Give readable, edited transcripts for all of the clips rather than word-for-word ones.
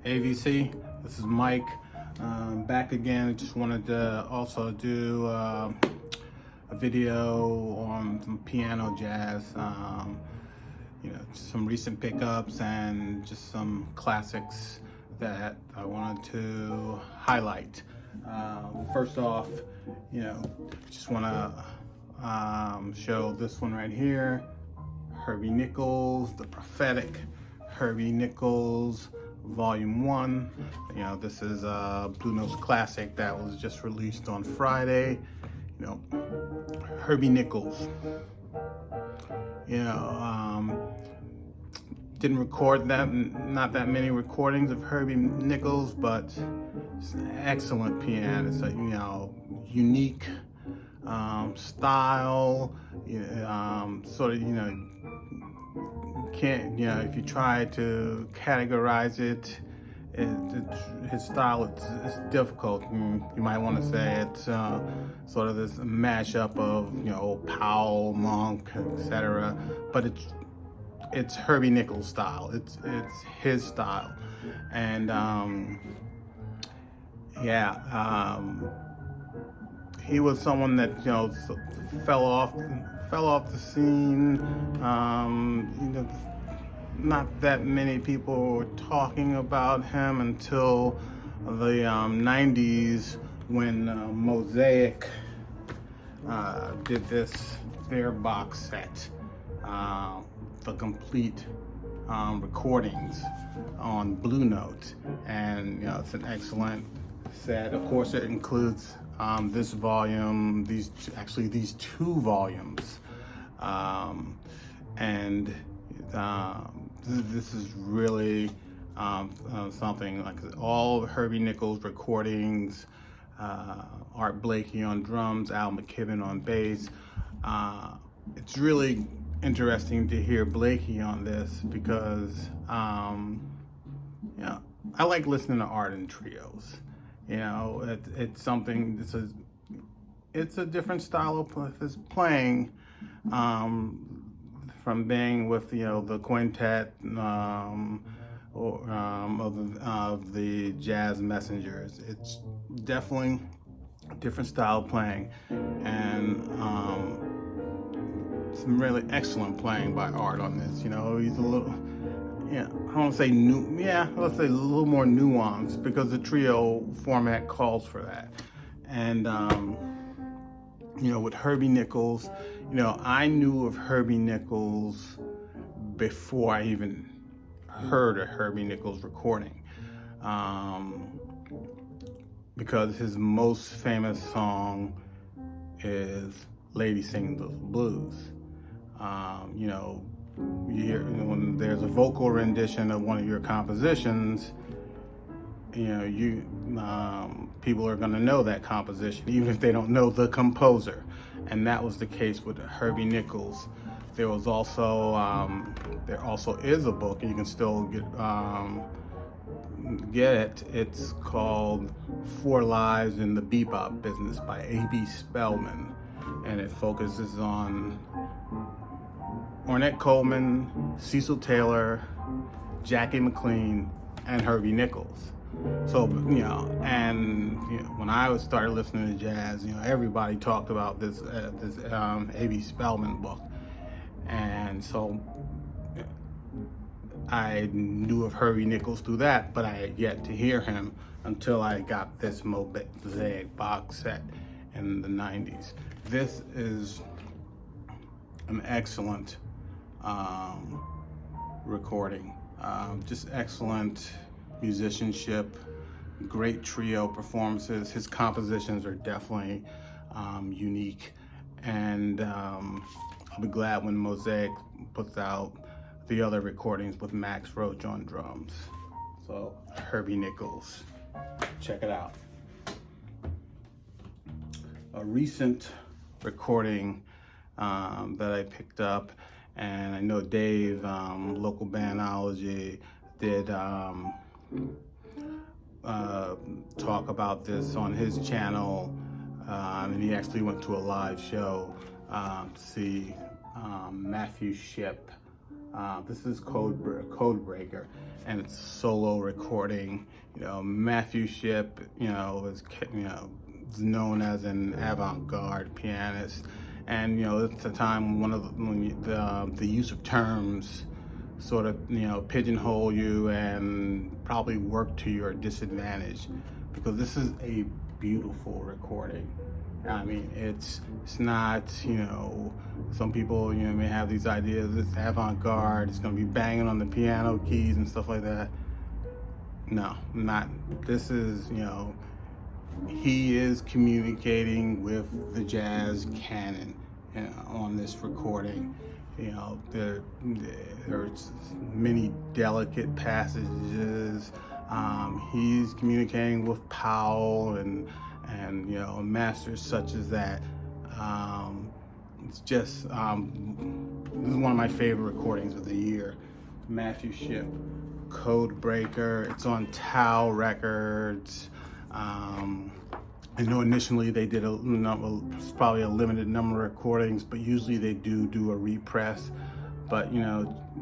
AVC. This is Mike. Back again. Just wanted to also do a video on some piano jazz. Some recent pickups and just some classics that I wanted to highlight. First off, just want to show this one right here. Herbie Nichols, the prophetic Herbie Nichols, Volume 1. This is a Blue Notes classic that was just released on Friday. Herbie Nichols. Didn't record not that many recordings of Herbie Nichols, but it's an excellent pianist. It's a unique style. If you try to categorize it, his style, it's difficult. You might want to say it's sort of this mashup of Powell, Monk, etc. But it's Herbie Nichols style. It's his style, and he was someone that fell off the scene. Not that many people were talking about him until the 90s when Mosaic did their box set, the complete recordings on Blue Note, and it's an excellent set. Of course, it includes this volume, these two volumes, and this is really something. Like all Herbie Nichols recordings, Art Blakey on drums, Al McKibben on bass. It's really interesting to hear Blakey on this because I like listening to art in trios. It's something. It's a different style of his playing. From being with the quintet of the Jazz Messengers. It's definitely a different style of playing, and some really excellent playing by Art on this. He's a little, I don't want to say let's say a little more nuanced because the trio format calls for that. And with Herbie Nichols, I knew of Herbie Nichols before I even heard a Herbie Nichols recording, because his most famous song is Lady Singing the Blues. You hear when there's a vocal rendition of one of your compositions, people are going to know that composition, even if they don't know the composer. And that was the case with Herbie Nichols. There also is a book, and you can still get it. It's called 4 Lives in the Bebop Business by A.B. Spellman, and it focuses on Ornette Coleman, Cecil Taylor, Jackie McLean, and Herbie Nichols. So, when I started listening to jazz, everybody talked about this A.B. Spellman book. And so I knew of Herbie Nichols through that, but I had yet to hear him until I got this Mosaic box set in the 90s. This is an excellent recording. Just excellent musicianship, great trio performances. His compositions are definitely unique, and I'll be glad when Mosaic puts out the other recordings with Max Roach on drums. So Herbie Nichols, check it out. A recent recording that I picked up, and I know Dave, local Bandology, did talk about this on his channel, and he actually went to a live show to see Matthew Shipp This is Code Breaker, and it's a solo recording. Matthew Shipp, is known as an avant-garde pianist, and at the time when the use of terms sort of pigeonhole you and probably work to your disadvantage, because this is a beautiful recording. I mean, it's not, some people, may have these ideas, it's avant-garde, it's gonna be banging on the piano keys and stuff like that. No, not. This is, he is communicating with the jazz canon on this recording. There's many delicate passages. He's communicating with Powell and masters such as that. It's just, this is one of my favorite recordings of the year. Matthew Shipp, Code Breaker. It's on Tau Records. I know initially they did probably a limited number of recordings, but usually they do a repress. But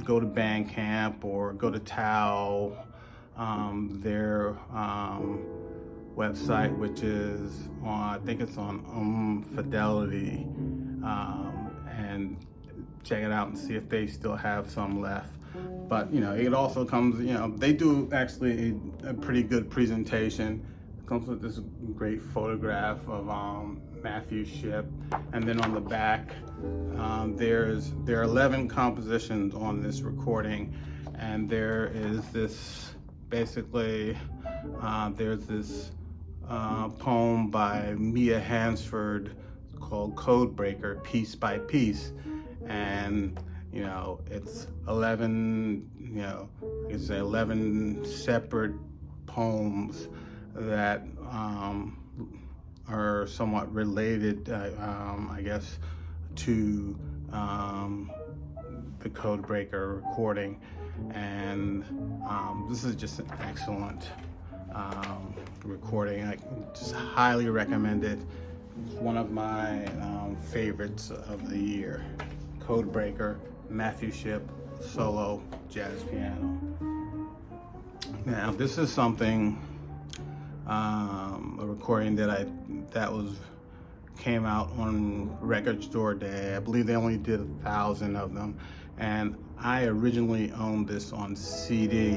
go to Bandcamp or go to Tau, their website, which is I think it's on Fidelity, and check it out and see if they still have some left. But it also comes, they do actually a pretty good presentation. It comes with this great photograph of Matthew Shipp, and then on the back there are 11 compositions on this recording, and there is this basically there's this poem by Mia Hansford called Code Breaker, Piece by Piece, and it's 11 11 separate poems that are somewhat related, I guess, to the Code Breaker recording, and this is just an excellent recording. I just highly recommend it. It's one of my favorites of the year. Code Breaker, Matthew Shipp, solo jazz piano. Now this is something, a recording that came out on Record Store Day. I believe they only did 1,000 of them, and I originally owned this on CD.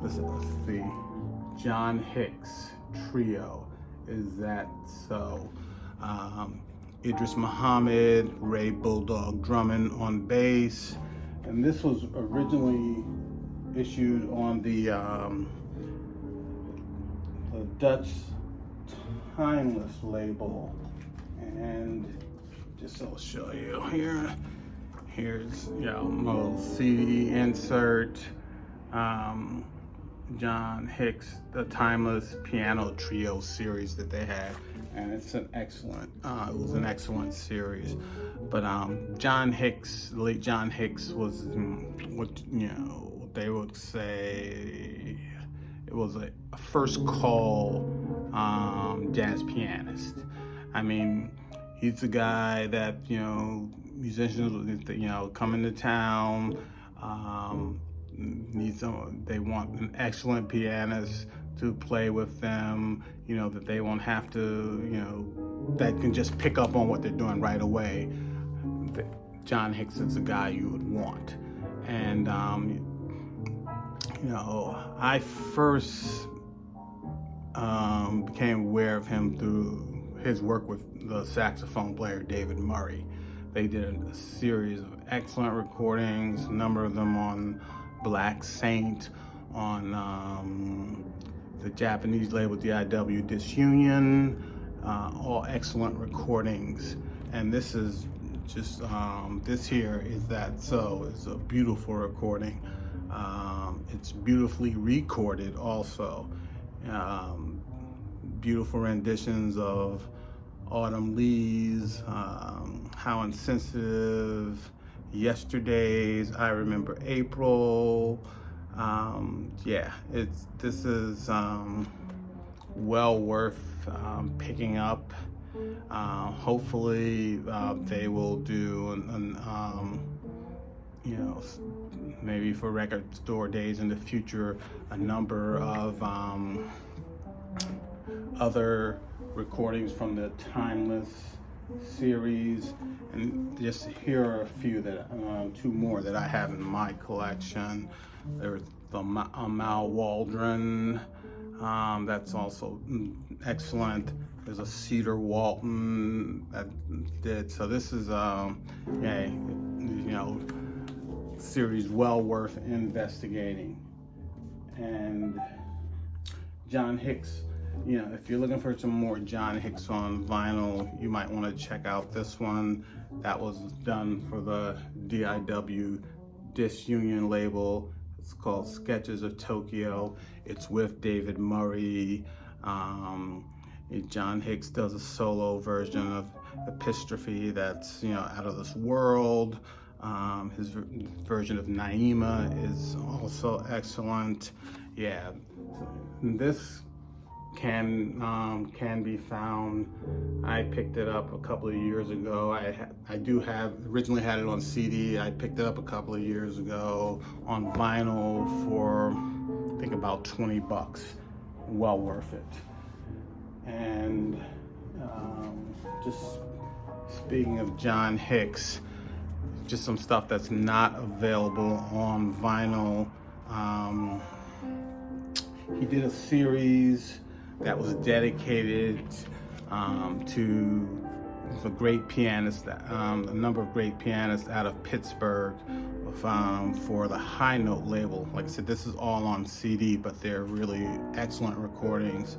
This is the John Hicks Trio. Is that so? Idris Muhammad, Ray Bulldog Drummond on bass, and this was originally issued on the Dutch Timeless label, and just I'll show you here. Here's a little CD insert. John Hicks, the Timeless Piano Trio series that they had, and it's an excellent. It was an excellent series. But John Hicks, the late John Hicks, was what they would say it was a first call jazz pianist. I mean, he's a guy that musicians come into town. They want an excellent pianist to play with them, that they won't have to, that can just pick up on what they're doing right away. John Hicks is the guy you would want. And, I first became aware of him through his work with the saxophone player David Murray. They did a series of excellent recordings, a number of them on Black Saint, on the Japanese label DIW Disunion, all excellent recordings. And this is just, this here is that so. It's a beautiful recording. It's beautifully recorded also. Beautiful renditions of Autumn Leaves, How Insensitive, Yesterdays, I Remember April. This is well worth picking up. Hopefully they will do you know, maybe for record store days in the future, a number of other recordings from the Timeless series, and just here are a few that two more that I have in my collection. There's the Mal Waldron, that's also excellent. There's a Cedar Walton that did, so this is yeah, you know, series well worth investigating. And John Hicks, you know, if you're looking for some more John Hicks on vinyl, you might want to check out this one that was done for the DIW Disunion label. It's called Sketches of Tokyo. It's with David Murray. John Hicks does a solo version of Epistrophe that's, you know, out of this world. His version of Naima is also excellent. Yeah, this can be found. I picked it up a couple of years ago. I do have, originally had it on CD. I picked it up a couple of years ago on vinyl for I think about 20 bucks. Well worth it. And just speaking of John Hicks, just some stuff that's not available on vinyl. He did a series that was dedicated to a great pianist, a number of great pianists out of Pittsburgh, for the High Note label. Like I said, this is all on CD, but they're really excellent recordings.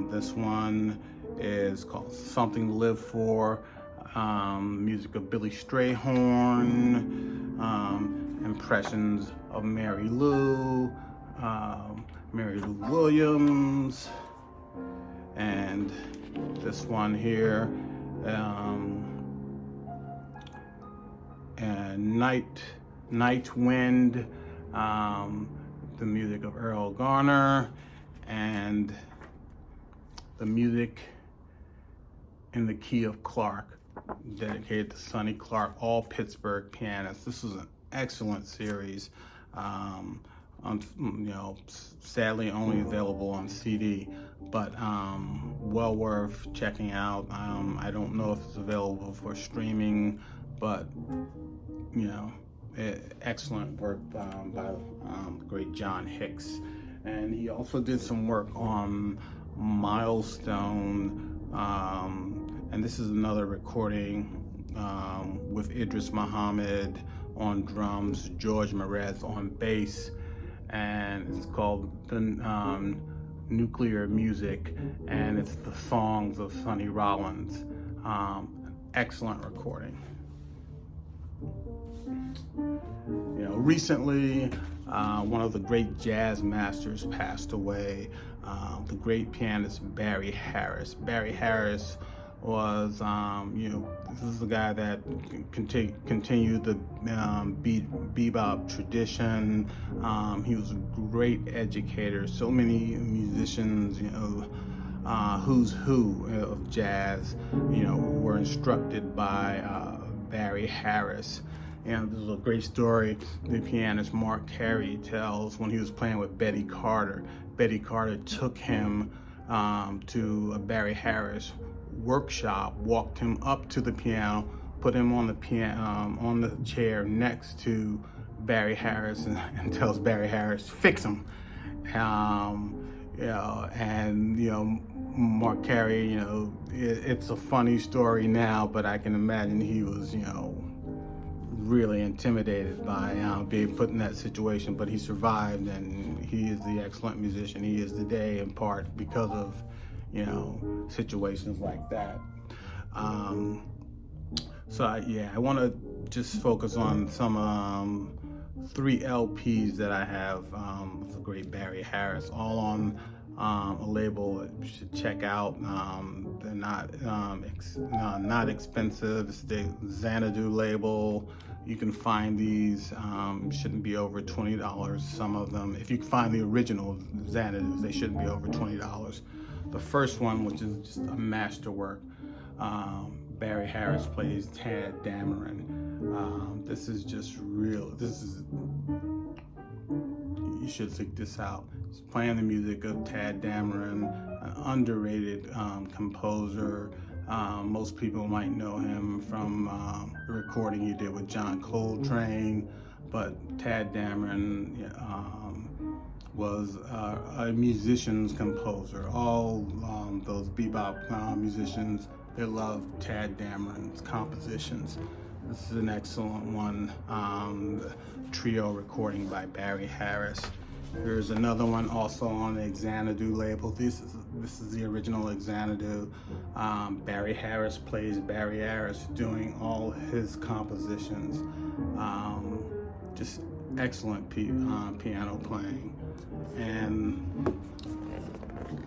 This one is called Something to Live For, music of Billy Strayhorn, impressions of Mary Lou Williams, and this one here, and Night Wind, the music of Earl Garner, and the music in the key of Clark, dedicated to Sonny Clark, all Pittsburgh pianists. This is an excellent series. You know, sadly only available on CD, but well worth checking out. I don't know if it's available for streaming, but you know, excellent work by the great John Hicks. And he also did some work on Milestone, and this is another recording with Idris Muhammad on drums, George Merez on bass, and it's called the Nuclear Music, and it's the songs of Sonny Rollins. Excellent recording. You know, recently one of the great jazz masters passed away, the great pianist Barry Harris. Barry Harris was, you know, this is the guy that continued the bebop tradition. He was a great educator. So many musicians, you know, who's who of jazz, you know, were instructed by Barry Harris. And this is a great story the pianist Mark Carey tells when he was playing with Betty Carter. Betty Carter took him to a Barry Harris workshop, walked him up to the piano, put him on the piano, on the chair next to Barry Harris, and tells Barry Harris, "Fix him." You know, and you know, Mark Carey, you know, it's a funny story now, but I can imagine he was, you know, really intimidated by being put in that situation, but he survived, and he is the excellent musician he is today, in part because of, you know, situations like that. So yeah, I want to just focus on some 3 LPs that I have with the great Barry Harris, all on a label that you should check out. They're not expensive. It's the Xanadu label. You can find these, shouldn't be over $20, some of them. If you can find the original Xanadus, they shouldn't be over $20. The first one, which is just a masterwork, Barry Harris plays Tad Dameron. This is just real. You should check this out. He's playing the music of Tad Dameron, an underrated composer. Most people might know him from the recording he did with John Coltrane, but Tad Dameron was a musician's composer. All those bebop musicians, they love Tad Dameron's compositions. This is an excellent one, trio recording by Barry Harris. Here's another one also on the Xanadu label. This is the original Xanadu. Barry Harris plays Barry Harris doing all his compositions. Just excellent piano playing. And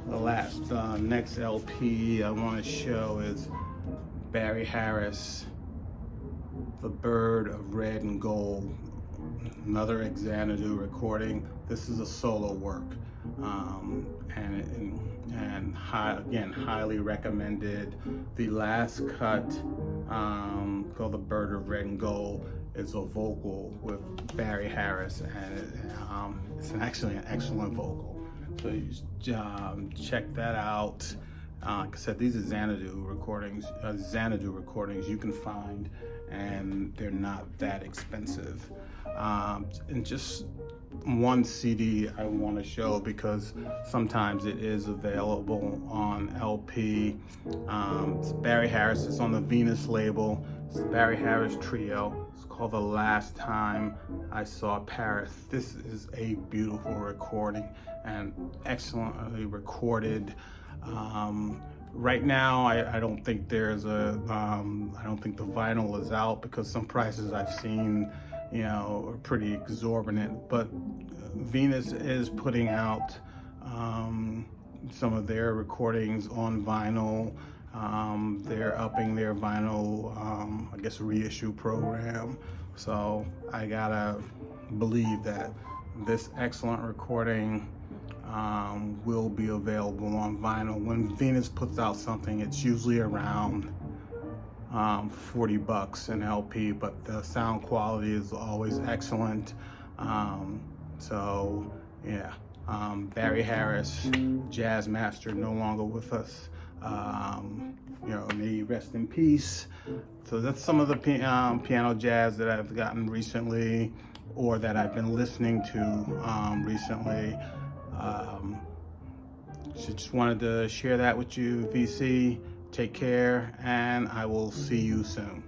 the next LP I want to show is Barry Harris, The Bird of Red and Gold, another Xanadu recording. This is a solo work, and highly recommended. The last cut, called The Bird of Red and Gold, is a vocal with Barry Harris, and it's actually an excellent vocal. So you check that out. Like I said, these are Xanadu recordings you can find, and they're not that expensive. And just one CD I want to show because sometimes it is available on LP. It's Barry Harris. It's on the Venus label. It's the Barry Harris Trio. It's called The Last Time I Saw Paris. This is a beautiful recording and excellently recorded. Right now, I don't think there's I don't think the vinyl is out because some prices I've seen, are pretty exorbitant. But Venus is putting out some of their recordings on vinyl. They're upping their vinyl, reissue program. So I gotta believe that this excellent recording will be available on vinyl. When Venus puts out something, it's usually around $40 an LP, but the sound quality is always excellent. Barry Harris, jazz master, no longer with us. May he rest in peace. So that's some of the piano jazz that I've gotten recently, or that I've been listening to recently. Just wanted to share that with you, VC. Take care, and I will see you soon.